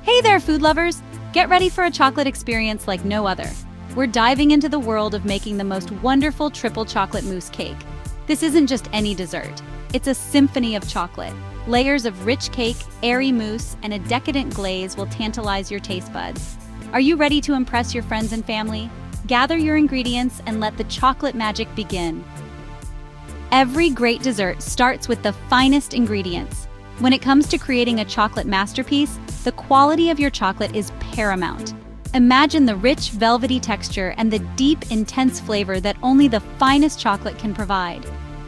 Hey there, food lovers! Get ready for a chocolate experience like no other. We're diving into the world of making the most wonderful triple chocolate mousse cake. This isn't just any dessert. It's a symphony of chocolate. Layers of rich cake, airy mousse, and a decadent glaze will tantalize your taste buds. Are you ready to impress your friends and family? Gather your ingredients and let the chocolate magic begin. Every great dessert starts with the finest ingredients. When it comes to creating a chocolate masterpiece, the quality of your chocolate is paramount. Imagine the rich, velvety texture and the deep, intense flavor that only the finest chocolate can provide.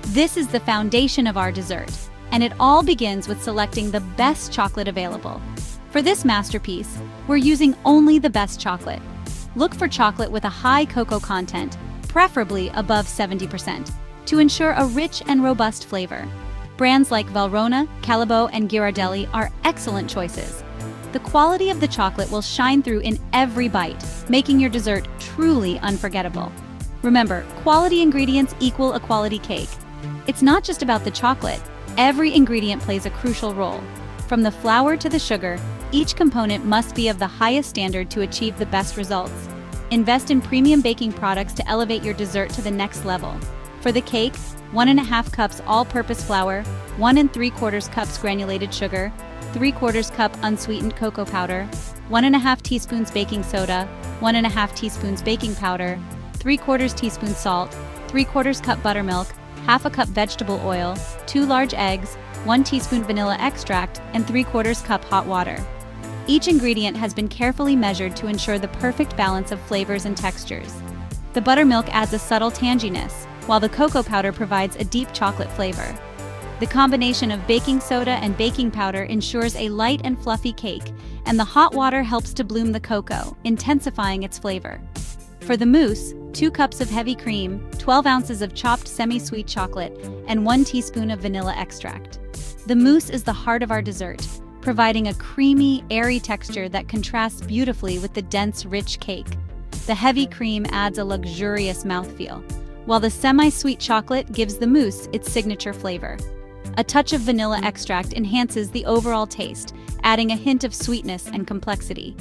This is the foundation of our dessert, and it all begins with selecting the best chocolate available. For this masterpiece, we're using only the best chocolate. Look for chocolate with a high cocoa content, preferably above 70%, to ensure a rich and robust flavor. Brands like Valrhona, Callebaut, and Ghirardelli are excellent choices. The quality of the chocolate will shine through in every bite, making your dessert truly unforgettable. Remember, quality ingredients equal a quality cake. It's not just about the chocolate. Every ingredient plays a crucial role. From the flour to the sugar, each component must be of the highest standard to achieve the best results. Invest in premium baking products to elevate your dessert to the next level. For the cake, 1½ cups all-purpose flour, 1 3/4 cups granulated sugar, 3/4 cup unsweetened cocoa powder, 1½ teaspoons baking soda, 1½ teaspoons baking powder, 3/4 teaspoon salt, 3/4 cup buttermilk, 1/2 cup vegetable oil, 2 large eggs, 1 teaspoon vanilla extract, and 3/4 cup hot water. Each ingredient has been carefully measured to ensure the perfect balance of flavors and textures. The buttermilk adds a subtle tanginess, while the cocoa powder provides a deep chocolate flavor. The combination of baking soda and baking powder ensures a light and fluffy cake, and the hot water helps to bloom the cocoa, intensifying its flavor. For the mousse, 2 cups of heavy cream, 12 ounces of chopped semi-sweet chocolate, and 1 teaspoon of vanilla extract. The mousse is the heart of our dessert, providing a creamy, airy texture that contrasts beautifully with the dense, rich cake. The heavy cream adds a luxurious mouthfeel, while the semi-sweet chocolate gives the mousse its signature flavor. A touch of vanilla extract enhances the overall taste, adding a hint of sweetness and complexity.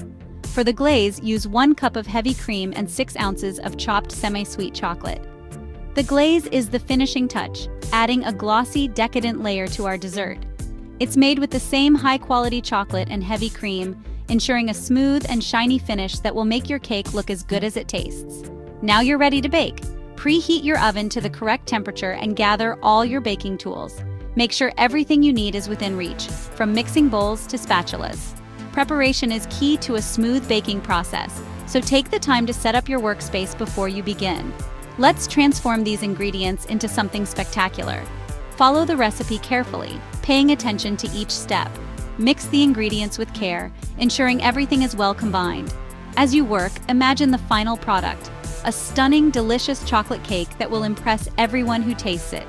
For the glaze, use 1 cup of heavy cream and 6 ounces of chopped semi-sweet chocolate. The glaze is the finishing touch, adding a glossy, decadent layer to our dessert. It's made with the same high-quality chocolate and heavy cream, ensuring a smooth and shiny finish that will make your cake look as good as it tastes. Now you're ready to bake. Preheat your oven to the correct temperature and gather all your baking tools. Make sure everything you need is within reach, from mixing bowls to spatulas. Preparation is key to a smooth baking process, so take the time to set up your workspace before you begin. Let's transform these ingredients into something spectacular. Follow the recipe carefully, paying attention to each step. Mix the ingredients with care, ensuring everything is well combined. As you work, imagine the final product, a stunning, delicious chocolate cake that will impress everyone who tastes it.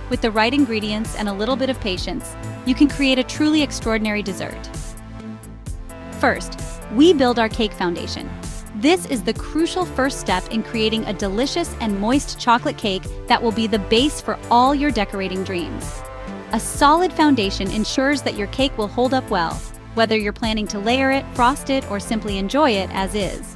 With the right ingredients and a little bit of patience, you can create a truly extraordinary dessert. First, we build our cake foundation. This is the crucial first step in creating a delicious and moist chocolate cake that will be the base for all your decorating dreams. A solid foundation ensures that your cake will hold up well, whether you're planning to layer it, frost it, or simply enjoy it as is.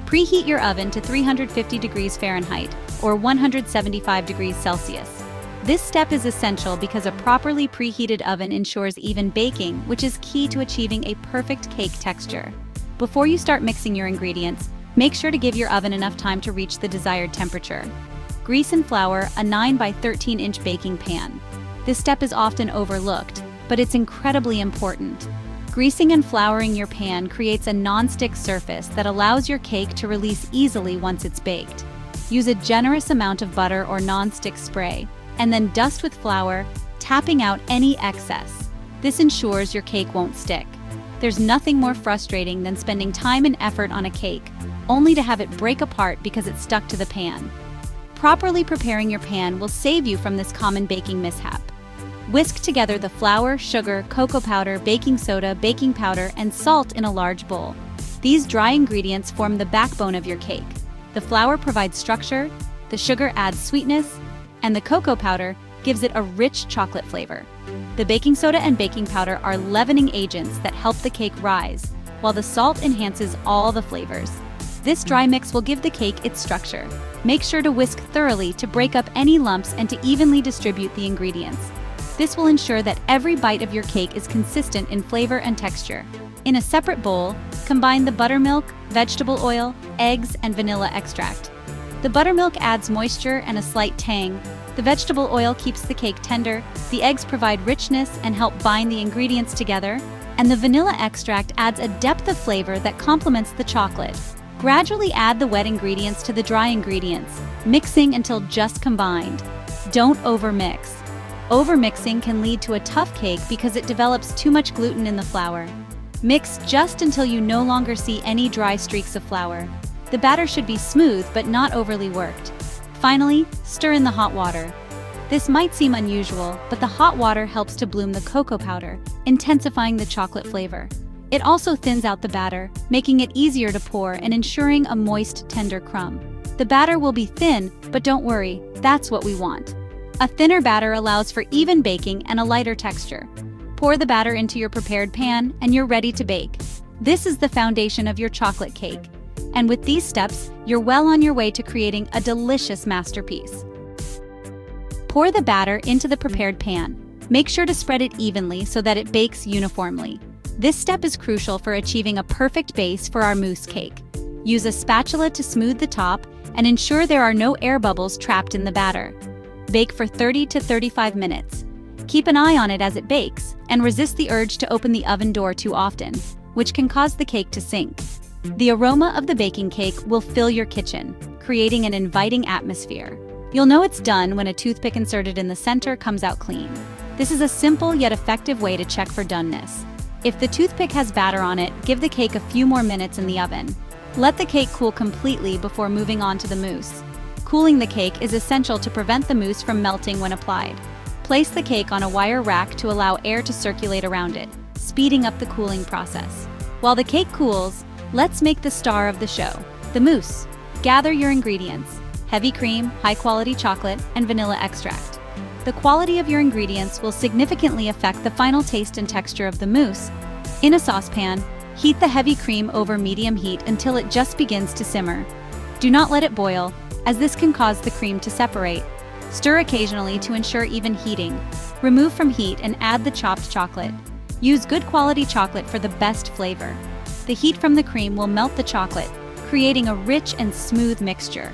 Preheat your oven to 350 degrees Fahrenheit or 175 degrees Celsius. This step is essential because a properly preheated oven ensures even baking, which is key to achieving a perfect cake texture. Before you start mixing your ingredients, make sure to give your oven enough time to reach the desired temperature. Grease and flour a 9 by 13 inch baking pan. This step is often overlooked, but it's incredibly important. Greasing and flouring your pan creates a non-stick surface that allows your cake to release easily once it's baked. Use a generous amount of butter or non-stick spray, and then dust with flour, tapping out any excess. This ensures your cake won't stick. There's nothing more frustrating than spending time and effort on a cake, only to have it break apart because it's stuck to the pan. Properly preparing your pan will save you from this common baking mishap. Whisk together the flour, sugar, cocoa powder, baking soda, baking powder, and salt in a large bowl. These dry ingredients form the backbone of your cake. The flour provides structure, the sugar adds sweetness, and the cocoa powder gives it a rich chocolate flavor. The baking soda and baking powder are leavening agents that help the cake rise, while the salt enhances all the flavors. This dry mix will give the cake its structure. Make sure to whisk thoroughly to break up any lumps and to evenly distribute the ingredients. This will ensure that every bite of your cake is consistent in flavor and texture. In a separate bowl, combine the buttermilk, vegetable oil, eggs, and vanilla extract. The buttermilk adds moisture and a slight tang. The vegetable oil keeps the cake tender, the eggs provide richness and help bind the ingredients together, and the vanilla extract adds a depth of flavor that complements the chocolate. Gradually add the wet ingredients to the dry ingredients, mixing until just combined. Don't overmix. Overmixing can lead to a tough cake because it develops too much gluten in the flour. Mix just until you no longer see any dry streaks of flour. The batter should be smooth but not overly worked. Finally, stir in the hot water. This might seem unusual, but the hot water helps to bloom the cocoa powder, intensifying the chocolate flavor. It also thins out the batter, making it easier to pour and ensuring a moist, tender crumb. The batter will be thin, but don't worry, that's what we want. A thinner batter allows for even baking and a lighter texture. Pour the batter into your prepared pan and you're ready to bake. This is the foundation of your chocolate cake. And with these steps, you're well on your way to creating a delicious masterpiece. Pour the batter into the prepared pan. Make sure to spread it evenly so that it bakes uniformly. This step is crucial for achieving a perfect base for our mousse cake. Use a spatula to smooth the top and ensure there are no air bubbles trapped in the batter. Bake for 30 to 35 minutes. Keep an eye on it as it bakes, and resist the urge to open the oven door too often, which can cause the cake to sink. The aroma of the baking cake will fill your kitchen, creating an inviting atmosphere. You'll know it's done when a toothpick inserted in the center comes out clean. This is a simple yet effective way to check for doneness. If the toothpick has batter on it, give the cake a few more minutes in the oven. Let the cake cool completely before moving on to the mousse. Cooling the cake is essential to prevent the mousse from melting when applied. Place the cake on a wire rack to allow air to circulate around it, speeding up the cooling process. While the cake cools, let's make the star of the show, the mousse. Gather your ingredients: heavy cream, high-quality chocolate, and vanilla extract. The quality of your ingredients will significantly affect the final taste and texture of the mousse. In a saucepan, heat the heavy cream over medium heat until it just begins to simmer. Do not let it boil, as this can cause the cream to separate. Stir occasionally to ensure even heating. Remove from heat and add the chopped chocolate. Use good quality chocolate for the best flavor. The heat from the cream will melt the chocolate, creating a rich and smooth mixture.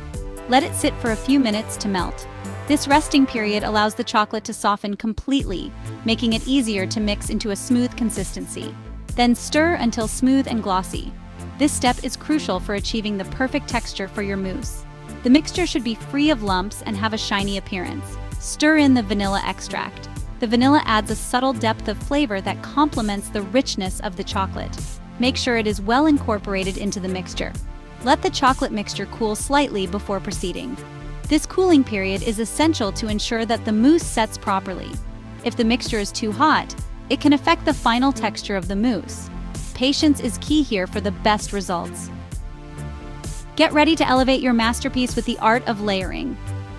Let it sit for a few minutes to melt. This resting period allows the chocolate to soften completely, making it easier to mix into a smooth consistency. Then stir until smooth and glossy. This step is crucial for achieving the perfect texture for your mousse. The mixture should be free of lumps and have a shiny appearance. Stir in the vanilla extract. The vanilla adds a subtle depth of flavor that complements the richness of the chocolate. Make sure it is well incorporated into the mixture. Let the chocolate mixture cool slightly before proceeding. This cooling period is essential to ensure that the mousse sets properly. If the mixture is too hot, it can affect the final texture of the mousse. Patience is key here for the best results. Get ready to elevate your masterpiece with the art of layering.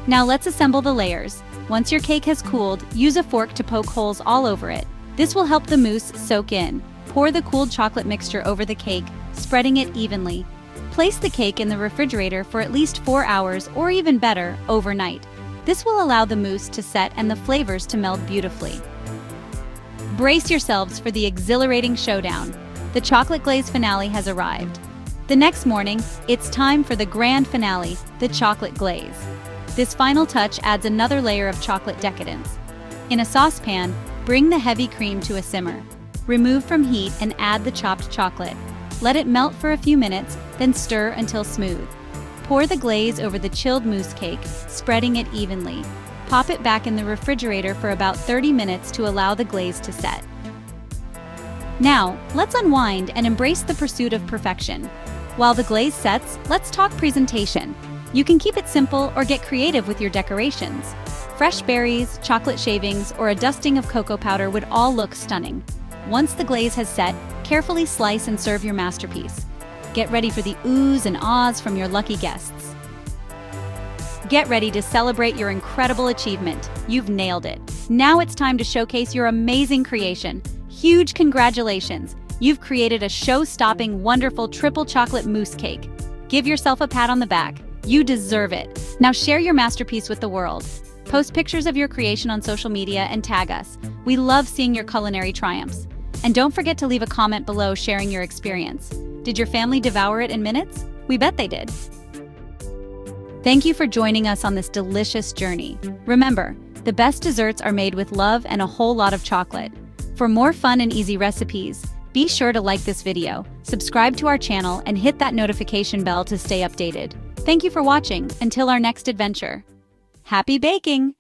Now let's assemble the layers. Once your cake has cooled, use a fork to poke holes all over it. This will help the mousse soak in. Pour the cooled chocolate mixture over the cake, spreading it evenly. Place the cake in the refrigerator for at least 4 hours, or even better, overnight. This will allow the mousse to set and the flavors to meld beautifully. Brace yourselves for the exhilarating showdown. The chocolate glaze finale has arrived. The next morning, it's time for the grand finale, the chocolate glaze. This final touch adds another layer of chocolate decadence. In a saucepan, bring the heavy cream to a simmer. Remove from heat and add the chopped chocolate. Let it melt for a few minutes, then stir until smooth. Pour the glaze over the chilled mousse cake, spreading it evenly. Pop it back in the refrigerator for about 30 minutes to allow the glaze to set. Now, let's unwind and embrace the pursuit of perfection. While the glaze sets, let's talk presentation. You can keep it simple or get creative with your decorations. Fresh berries, chocolate shavings, or a dusting of cocoa powder would all look stunning. Once the glaze has set, carefully slice and serve your masterpiece. Get ready for the oohs and ahs from your lucky guests. Get ready to celebrate your incredible achievement. You've nailed it. Now it's time to showcase your amazing creation. Huge congratulations! You've created a show-stopping, wonderful triple chocolate mousse cake. Give yourself a pat on the back. You deserve it. Now share your masterpiece with the world. Post pictures of your creation on social media and tag us. We love seeing your culinary triumphs. And don't forget to leave a comment below sharing your experience. Did your family devour it in minutes? We bet they did. Thank you for joining us on this delicious journey. Remember, the best desserts are made with love and a whole lot of chocolate. For more fun and easy recipes, be sure to like this video, subscribe to our channel, and hit that notification bell to stay updated. Thank you for watching. Until our next adventure. Happy baking!